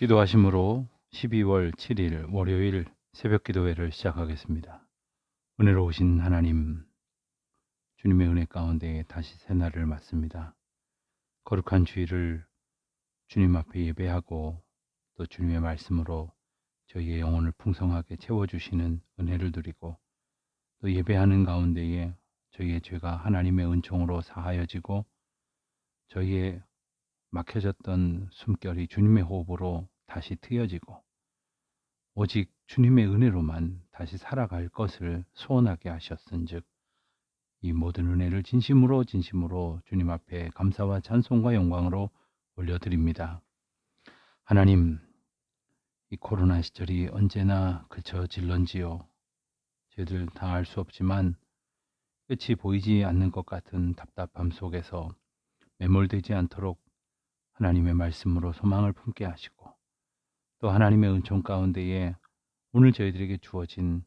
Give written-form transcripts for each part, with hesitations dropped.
기도하심으로 12월 7일 월요일 새벽 기도회를 시작하겠습니다. 은혜로우신 하나님, 주님의 은혜 가운데 다시 새날을 맞습니다. 거룩한 주일을 주님 앞에 예배하고 또 주님의 말씀으로 저희의 영혼을 풍성하게 채워주시는 은혜를 누리고 또 예배하는 가운데에 저희의 죄가 하나님의 은총으로 사하여지고 저희의 막혀졌던 숨결이 주님의 호흡으로 다시 트여지고 오직 주님의 은혜로만 다시 살아갈 것을 소원하게 하셨은즉 이 모든 은혜를 진심으로 주님 앞에 감사와 찬송과 영광으로 올려드립니다. 하나님, 이 코로나 시절이 언제나 그쳐질런지요. 저희들 다 알 수 없지만 끝이 보이지 않는 것 같은 답답함 속에서 매몰되지 않도록 하나님의 말씀으로 소망을 품게 하시고 또 하나님의 은총 가운데에 오늘 저희들에게 주어진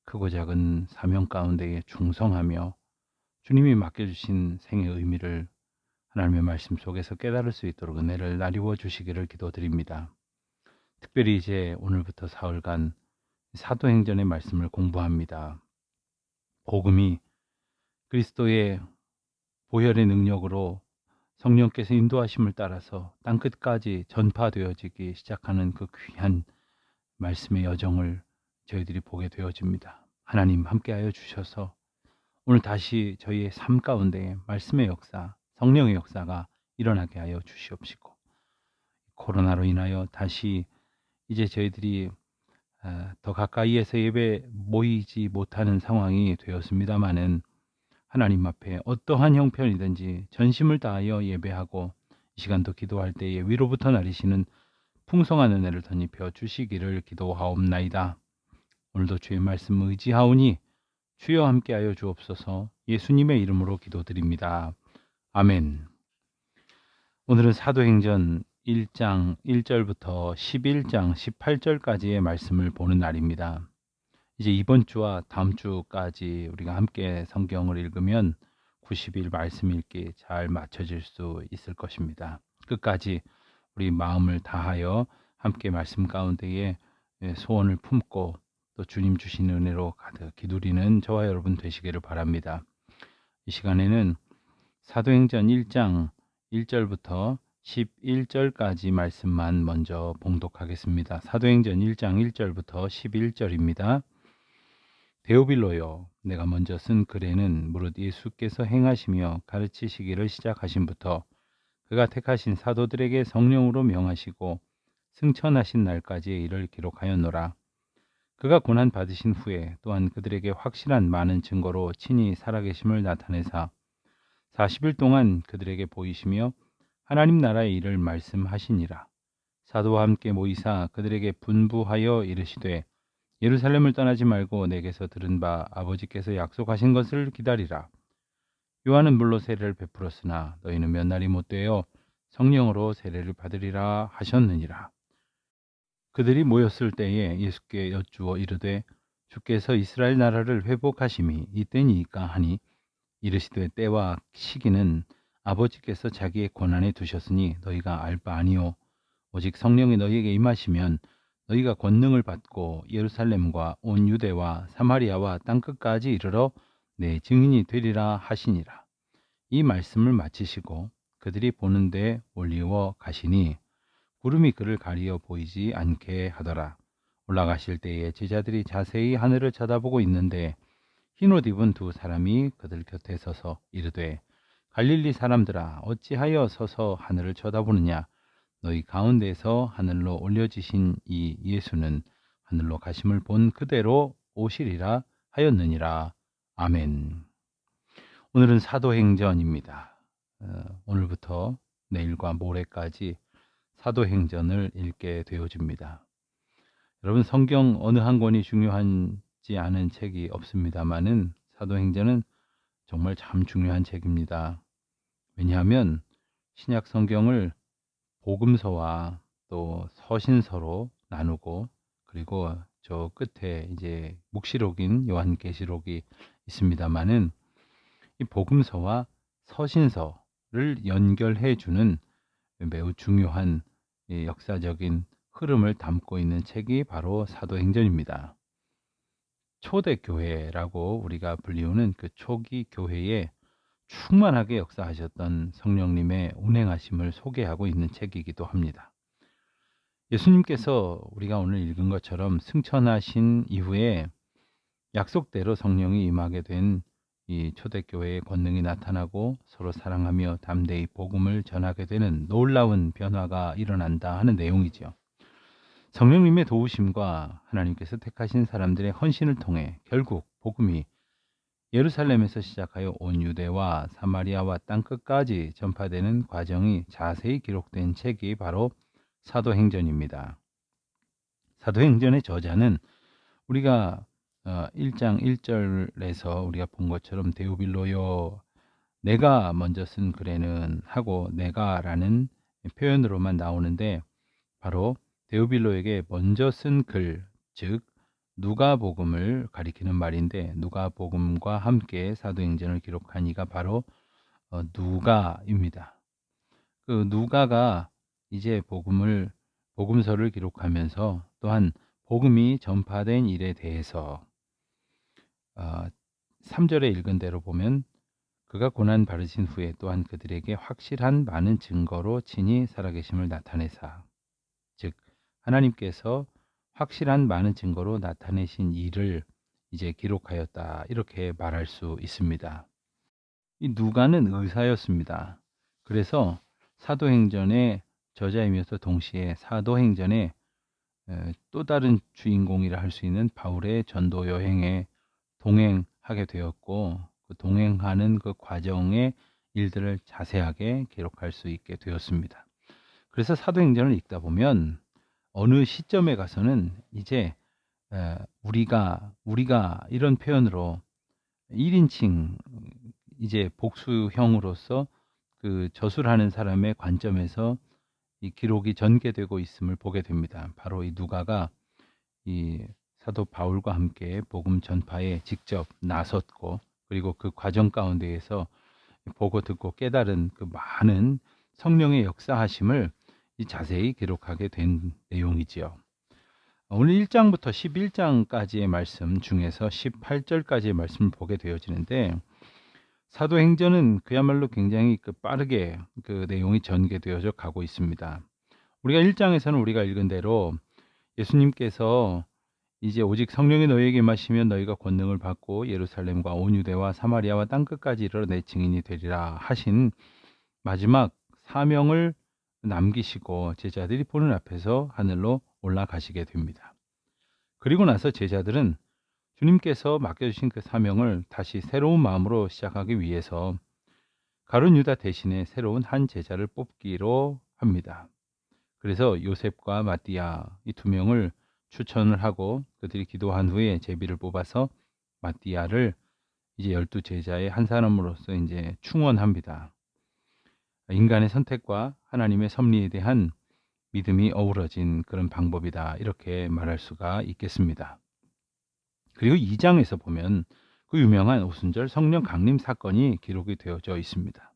크고 작은 사명 가운데에 충성하며 주님이 맡겨주신 생의 의미를 하나님의 말씀 속에서 깨달을 수 있도록 은혜를 나리워 주시기를 기도드립니다. 특별히 이제 오늘부터 사흘간 사도행전의 말씀을 공부합니다. 복음이 그리스도의 보혈의 능력으로 성령께서 인도하심을 따라서 땅끝까지 전파되어지기 시작하는 그 귀한 말씀의 여정을 저희들이 보게 되어집니다. 하나님 함께하여 주셔서 오늘 다시 저희의 삶 가운데 말씀의 역사, 성령의 역사가 일어나게 하여 주시옵시고 코로나로 인하여 다시 이제 저희들이 더 가까이에서 예배 모이지 못하는 상황이 되었습니다마는 하나님 앞에 어떠한 형편이든지 전심을 다하여 예배하고 이 시간도 기도할 때에 위로부터 나리시는 풍성한 은혜를 덧입혀 주시기를 기도하옵나이다. 오늘도 주의 말씀 의지하오니 주여 함께하여 주옵소서. 예수님의 이름으로 기도드립니다. 아멘. 오늘은 사도행전 1장 1절부터 11장 18절까지의 말씀을 보는 날입니다. 이제 이번 주와 다음 주까지 우리가 함께 성경을 읽으면 90일 말씀 읽기 잘 맞춰질 수 있을 것입니다. 끝까지 우리 마음을 다하여 함께 말씀 가운데에 소원을 품고 또 주님 주시는 은혜로 가득 기두리는 저와 여러분 되시기를 바랍니다. 이 시간에는 사도행전 1장 1절부터 11절까지 말씀만 먼저 봉독하겠습니다. 사도행전 1장 1절부터 11절입니다. 데오빌로여, 내가 먼저 쓴 글에는 무릇 예수께서 행하시며 가르치시기를 시작하신부터 그가 택하신 사도들에게 성령으로 명하시고 승천하신 날까지의 일을 기록하였노라. 그가 고난 받으신 후에 또한 그들에게 확실한 많은 증거로 친히 살아계심을 나타내사 40일 동안 그들에게 보이시며 하나님 나라의 일을 말씀하시니라. 사도와 함께 모이사 그들에게 분부하여 이르시되 예루살렘을 떠나지 말고 내게서 들은 바 아버지께서 약속하신 것을 기다리라. 요한은 물로 세례를 베풀었으나 너희는 몇 날이 못되어 성령으로 세례를 받으리라 하셨느니라. 그들이 모였을 때에 예수께 여쭈어 이르되 주께서 이스라엘 나라를 회복하심이 이때니이까 하니 이르시되 때와 시기는 아버지께서 자기의 권한에 두셨으니 너희가 알 바 아니요 오직 성령이 너희에게 임하시면 너희가 권능을 받고 예루살렘과 온 유대와 사마리아와 땅끝까지 이르러 내 증인이 되리라 하시니라. 이 말씀을 마치시고 그들이 보는 데 올리워 가시니 구름이 그를 가리어 보이지 않게 하더라. 올라가실 때에 제자들이 자세히 하늘을 쳐다보고 있는데 흰옷 입은 두 사람이 그들 곁에 서서 이르되 갈릴리 사람들아 어찌하여 서서 하늘을 쳐다보느냐. 너희 가운데서 하늘로 올려지신 이 예수는 하늘로 가심을 본 그대로 오시리라 하였느니라. 아멘. 오늘은 사도행전입니다. 오늘부터 내일과 모레까지 사도행전을 읽게 되어집니다. 여러분, 성경 어느 한 권이 중요하지 않은 책이 없습니다만은 사도행전은 정말 참 중요한 책입니다. 왜냐하면 신약 성경을 복음서와 또 서신서로 나누고 그리고 저 끝에 이제 묵시록인 요한계시록이 있습니다만은 이 복음서와 서신서를 연결해 주는 매우 중요한 역사적인 흐름을 담고 있는 책이 바로 사도행전입니다. 초대교회라고 우리가 불리우는 그 초기 교회에 충만하게 역사하셨던 성령님의 운행하심을 소개하고 있는 책이기도 합니다. 예수님께서 우리가 오늘 읽은 것처럼 승천하신 이후에 약속대로 성령이 임하게 된 이 초대교회의 권능이 나타나고 서로 사랑하며 담대히 복음을 전하게 되는 놀라운 변화가 일어난다 하는 내용이죠. 성령님의 도우심과 하나님께서 택하신 사람들의 헌신을 통해 결국 복음이 예루살렘에서 시작하여 온 유대와 사마리아와 땅끝까지 전파되는 과정이 자세히 기록된 책이 바로 사도행전입니다. 사도행전의 저자는 우리가 1장 1절에서 우리가 본 것처럼 데오빌로요 내가 먼저 쓴 글에는 하고 내가라는 표현으로만 나오는데 바로 데오빌로에게 먼저 쓴 글, 즉 누가복음을 가리키는 말인데 누가복음과 함께 사도행전을 기록한 이가 바로 누가입니다. 그 누가가 이제 복음서를 기록하면서 또한 복음이 전파된 일에 대해서 3절에 읽은 대로 보면 그가 고난 받으신 후에 또한 그들에게 확실한 많은 증거로 친히 살아계심을 나타내사, 즉 하나님께서 확실한 많은 증거로 나타내신 일을 이제 기록하였다, 이렇게 말할 수 있습니다. 이 누가는 의사였습니다. 그래서 사도행전의 저자이면서 동시에 사도행전의 또 다른 주인공이라 할 수 있는 바울의 전도 여행에 동행하게 되었고 그 동행하는 그 과정의 일들을 자세하게 기록할 수 있게 되었습니다. 그래서 사도행전을 읽다 보면 어느 시점에 가서는 이제 우리가 이런 표현으로 1인칭 이제 복수형으로서 그 저술하는 사람의 관점에서 이 기록이 전개되고 있음을 보게 됩니다. 바로 이 누가가 이 사도 바울과 함께 복음 전파에 직접 나섰고 그리고 그 과정 가운데에서 보고 듣고 깨달은 그 많은 성령의 역사하심을 자세히 기록하게 된 내용이지요. 오늘 1장부터 11장까지의 말씀 중에서 18절까지의 말씀을 보게 되어지는데 사도행전은 그야말로 굉장히 빠르게 그 내용이 전개되어져 가고 있습니다. 우리가 1장에서는 우리가 읽은 대로 예수님께서 이제 오직 성령이 너희에게 임하시면 너희가 권능을 받고 예루살렘과 온 유대와 사마리아와 땅끝까지 이르러 내 증인이 되리라 하신 마지막 사명을 남기시고 제자들이 보는 앞에서 하늘로 올라가시게 됩니다. 그리고 나서 제자들은 주님께서 맡겨주신 그 사명을 다시 새로운 마음으로 시작하기 위해서 가룟 유다 대신에 새로운 한 제자를 뽑기로 합니다. 그래서 요셉과 마띠아 이 두 명을 추천을 하고 그들이 기도한 후에 제비를 뽑아서 마띠아를 이제 12제자의 한 사람으로서 이제 충원합니다. 인간의 선택과 하나님의 섭리에 대한 믿음이 어우러진 그런 방법이다, 이렇게 말할 수가 있겠습니다. 그리고 2장에서 보면 그 유명한 오순절 성령 강림 사건이 기록이 되어져 있습니다.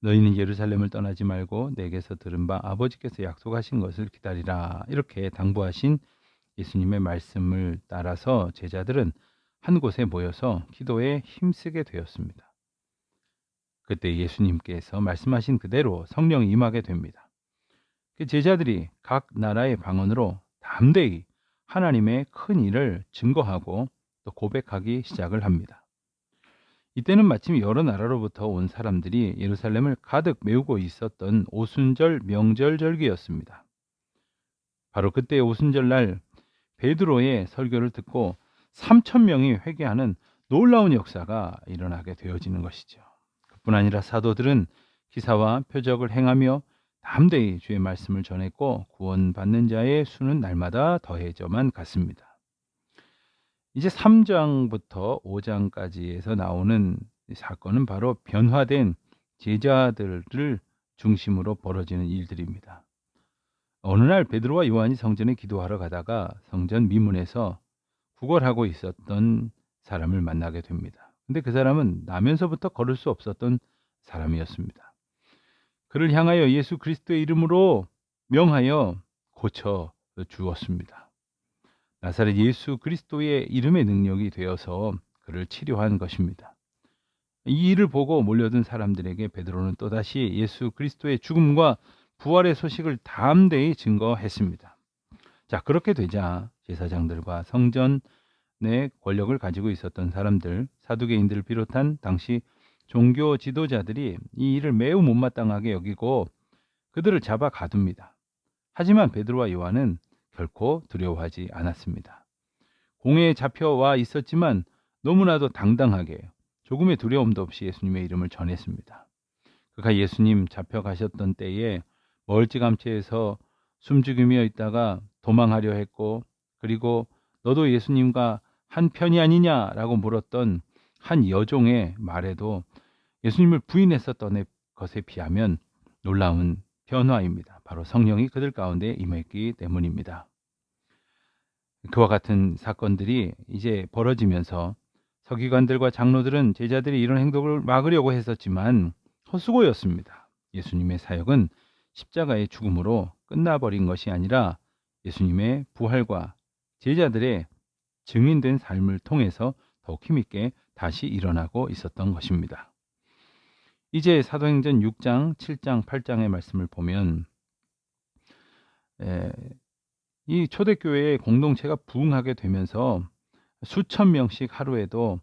너희는 예루살렘을 떠나지 말고 내게서 들은 바 아버지께서 약속하신 것을 기다리라, 이렇게 당부하신 예수님의 말씀을 따라서 제자들은 한 곳에 모여서 기도에 힘쓰게 되었습니다. 그때 예수님께서 말씀하신 그대로 성령이 임하게 됩니다. 그 제자들이 각 나라의 방언으로 담대히 하나님의 큰 일을 증거하고 또 고백하기 시작을 합니다. 이때는 마침 여러 나라로부터 온 사람들이 예루살렘을 가득 메우고 있었던 오순절 명절 절기였습니다. 바로 그때 오순절날 베드로의 설교를 듣고 3,000명이 회개하는 놀라운 역사가 일어나게 되어지는 것이죠. 그뿐 아니라 사도들은 기사와 표적을 행하며 담대히 주의 말씀을 전했고 구원받는 자의 수는 날마다 더해져만 갔습니다. 이제 3장부터 5장까지에서 나오는 사건은 바로 변화된 제자들을 중심으로 벌어지는 일들입니다. 어느 날 베드로와 요한이 성전에 기도하러 가다가 성전 미문에서 구걸하고 있었던 사람을 만나게 됩니다. 근데 그 사람은 나면서부터 걸을 수 없었던 사람이었습니다. 그를 향하여 예수 그리스도의 이름으로 명하여 고쳐 주었습니다. 나사렛 예수 그리스도의 이름의 능력이 되어서 그를 치료한 것입니다. 이 일을 보고 몰려든 사람들에게 베드로는 또다시 예수 그리스도의 죽음과 부활의 소식을 담대히 증거했습니다. 자, 그렇게 되자 제사장들과 성전의 권력을 가지고 있었던 사람들, 사두개인들을 비롯한 당시 종교 지도자들이 이 일을 매우 못마땅하게 여기고 그들을 잡아 가둡니다. 하지만 베드로와 요한은 결코 두려워하지 않았습니다. 공회에 잡혀와 있었지만 너무나도 당당하게 조금의 두려움도 없이 예수님의 이름을 전했습니다. 그가 예수님 잡혀가셨던 때에 멀찌감치해서 숨죽이며 있다가 도망하려 했고, 그리고 너도 예수님과 한 편이 아니냐라고 물었던 한 여종의 말에도 예수님을 부인했었던 것에 비하면 놀라운 변화입니다. 바로 성령이 그들 가운데 임했기 때문입니다. 그와 같은 사건들이 이제 벌어지면서 서기관들과 장로들은 제자들이 이런 행동을 막으려고 했었지만 헛수고였습니다. 예수님의 사역은 십자가의 죽음으로 끝나버린 것이 아니라 예수님의 부활과 제자들의 증인된 삶을 통해서 더욱 힘있게 다시 일어나고 있었던 것입니다. 이제 사도행전 6장, 7장, 8장의 말씀을 보면 이 초대교회의 공동체가 부흥하게 되면서 수천 명씩 하루에도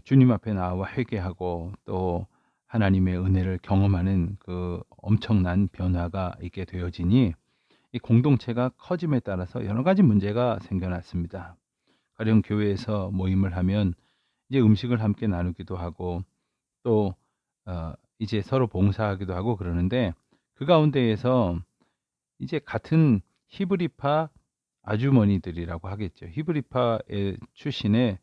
주님 앞에 나와 회개하고 또 하나님의 은혜를 경험하는 그 엄청난 변화가 있게 되어지니 이 공동체가 커짐에 따라서 여러 가지 문제가 생겨났습니다. 가령 교회에서 모임을 하면 이제 음식을 함께 나누기도 하고 또 이제 서로 봉사하기도 하고 그러는데 그 가운데에서 이제 같은 히브리파 아주머니들이라고 하겠죠. 히브리파의 출신의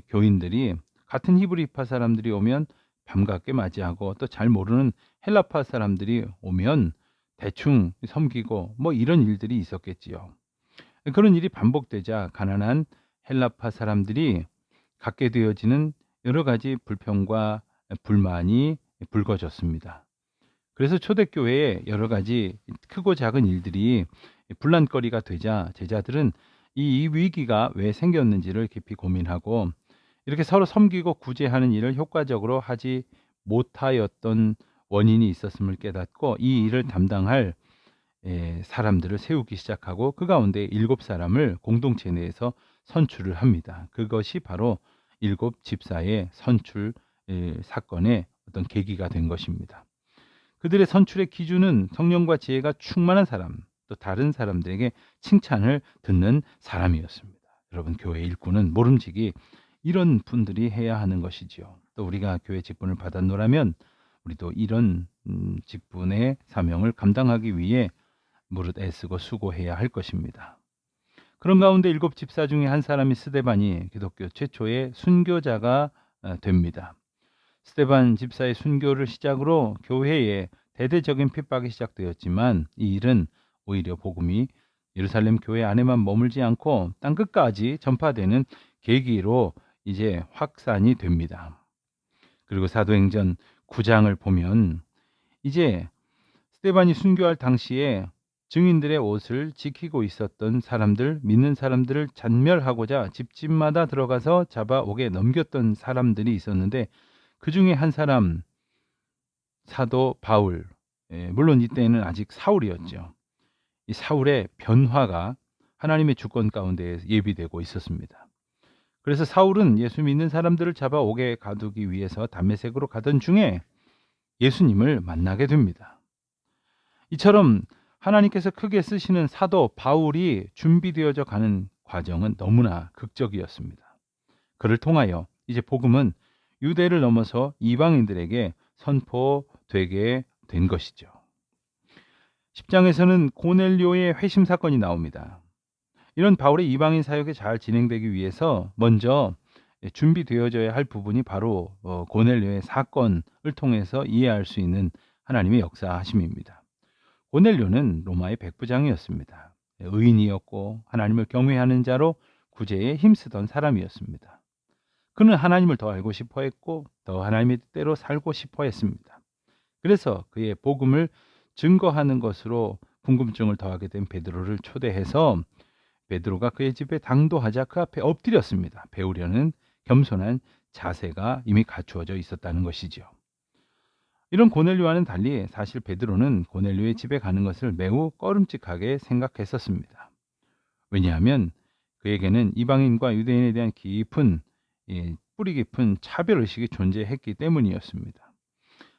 교인들이 같은 히브리파 사람들이 오면 반갑게 맞이하고 또 잘 모르는 헬라파 사람들이 오면 대충 섬기고 뭐 이런 일들이 있었겠지요. 그런 일이 반복되자 가난한 헬라파 사람들이 갖게 되어지는 여러 가지 불평과 불만이 불거졌습니다. 그래서 초대교회에 여러 가지 크고 작은 일들이 분란거리가 되자 제자들은 이 위기가 왜 생겼는지를 깊이 고민하고 이렇게 서로 섬기고 구제하는 일을 효과적으로 하지 못하였던 원인이 있었음을 깨닫고 이 일을 담당할 사람들을 세우기 시작하고 그 가운데 7사람을 공동체 내에서 선출을 합니다. 그것이 바로 7집사의 선출 사건의 어떤 계기가 된 것입니다. 그들의 선출의 기준은 성령과 지혜가 충만한 사람, 또 다른 사람들에게 칭찬을 듣는 사람이었습니다. 여러분, 교회 일꾼은 모름지기 이런 분들이 해야 하는 것이지요. 또 우리가 교회 직분을 받았노라면 우리도 이런 직분의 사명을 감당하기 위해 무릇 애쓰고 수고해야 할 것입니다. 그런 가운데 7집사 중에 한 사람이 스데반이 기독교 최초의 순교자가 됩니다. 스데반 집사의 순교를 시작으로 교회에 대대적인 핍박이 시작되었지만 이 일은 오히려 복음이 예루살렘 교회 안에만 머물지 않고 땅끝까지 전파되는 계기로 이제 확산이 됩니다. 그리고 사도행전 9장을 보면 이제 스데반이 순교할 당시에 증인들의 옷을 지키고 있었던 사람들, 믿는 사람들을 잔멸하고자 집집마다 들어가서 잡아오게 넘겼던 사람들이 있었는데 그 중에 한 사람 사도 바울, 물론 이때는 아직 사울이었죠. 이 사울의 변화가 하나님의 주권 가운데 예비되고 있었습니다. 그래서 사울은 예수 믿는 사람들을 잡아오게 가두기 위해서 담메색으로 가던 중에 예수님을 만나게 됩니다. 이처럼 하나님께서 크게 쓰시는 사도 바울이 준비되어져 가는 과정은 너무나 극적이었습니다. 그를 통하여 이제 복음은 유대를 넘어서 이방인들에게 선포되게 된 것이죠. 10장에서는 고넬료의 회심 사건이 나옵니다. 이런 바울의 이방인 사역이 잘 진행되기 위해서 먼저 준비되어져야 할 부분이 바로 고넬료의 사건을 통해서 이해할 수 있는 하나님의 역사하심입니다. 고넬료는 로마의 백부장이었습니다. 의인이었고 하나님을 경외하는 자로 구제에 힘쓰던 사람이었습니다. 그는 하나님을 더 알고 싶어 했고 더 하나님의 뜻대로 살고 싶어 했습니다. 그래서 그의 복음을 증거하는 것으로 궁금증을 더하게 된 베드로를 초대해서 베드로가 그의 집에 당도하자 그 앞에 엎드렸습니다. 배우려는 겸손한 자세가 이미 갖추어져 있었다는 것이지요. 이런 고넬료와는 달리 사실 베드로는 고넬료의 집에 가는 것을 매우 꺼림칙하게 생각했었습니다. 왜냐하면 그에게는 이방인과 유대인에 대한 깊은 뿌리 깊은 차별의식이 존재했기 때문이었습니다.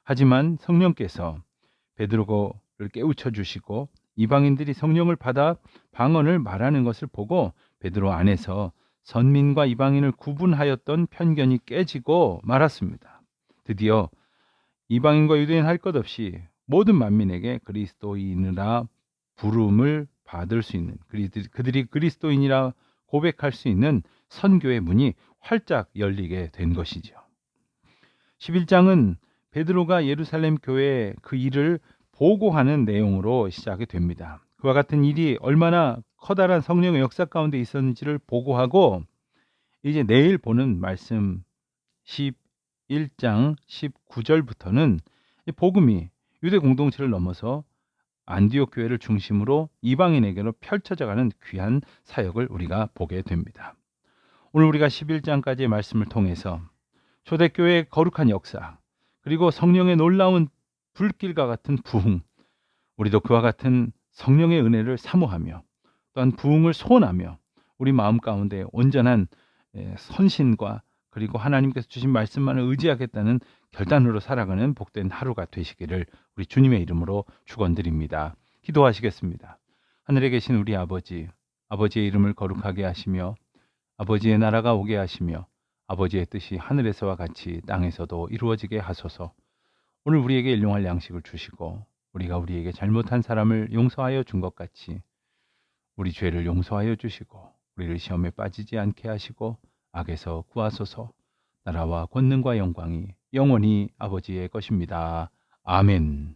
하지만 성령께서 베드로를 깨우쳐 주시고 이방인들이 성령을 받아 방언을 말하는 것을 보고 베드로 안에서 선민과 이방인을 구분하였던 편견이 깨지고 말았습니다. 드디어 이방인과 유대인 할 것 없이 모든 만민에게 그리스도인이라 부름을 받을 수 있는, 그들이 그리스도인이라 고백할 수 있는 선교의 문이 활짝 열리게 된 것이죠. 11장은 베드로가 예루살렘 교회에 그 일을 보고하는 내용으로 시작이 됩니다. 그와 같은 일이 얼마나 커다란 성령의 역사 가운데 있었는지를 보고하고, 이제 내일 보는 말씀 11장 19절부터는 복음이 유대 공동체를 넘어서 안디옥 교회를 중심으로 이방인에게로 펼쳐져가는 귀한 사역을 우리가 보게 됩니다. 오늘 우리가 11장까지의 말씀을 통해서 초대교회의 거룩한 역사, 그리고 성령의 놀라운 불길과 같은 부흥, 우리도 그와 같은 성령의 은혜를 사모하며 또한 부흥을 소원하며 우리 마음 가운데 온전한 선신과 그리고 하나님께서 주신 말씀만을 의지하겠다는 결단으로 살아가는 복된 하루가 되시기를 우리 주님의 이름으로 축원드립니다. 기도하시겠습니다. 하늘에 계신 우리 아버지, 아버지의 이름을 거룩하게 하시며 아버지의 나라가 오게 하시며 아버지의 뜻이 하늘에서와 같이 땅에서도 이루어지게 하소서. 오늘 우리에게 일용할 양식을 주시고 우리가 우리에게 잘못한 사람을 용서하여 준 것 같이 우리 죄를 용서하여 주시고 우리를 시험에 빠지지 않게 하시고 악에서 구하소서. 나라와 권능과 영광이 영원히 아버지의 것입니다. 아멘.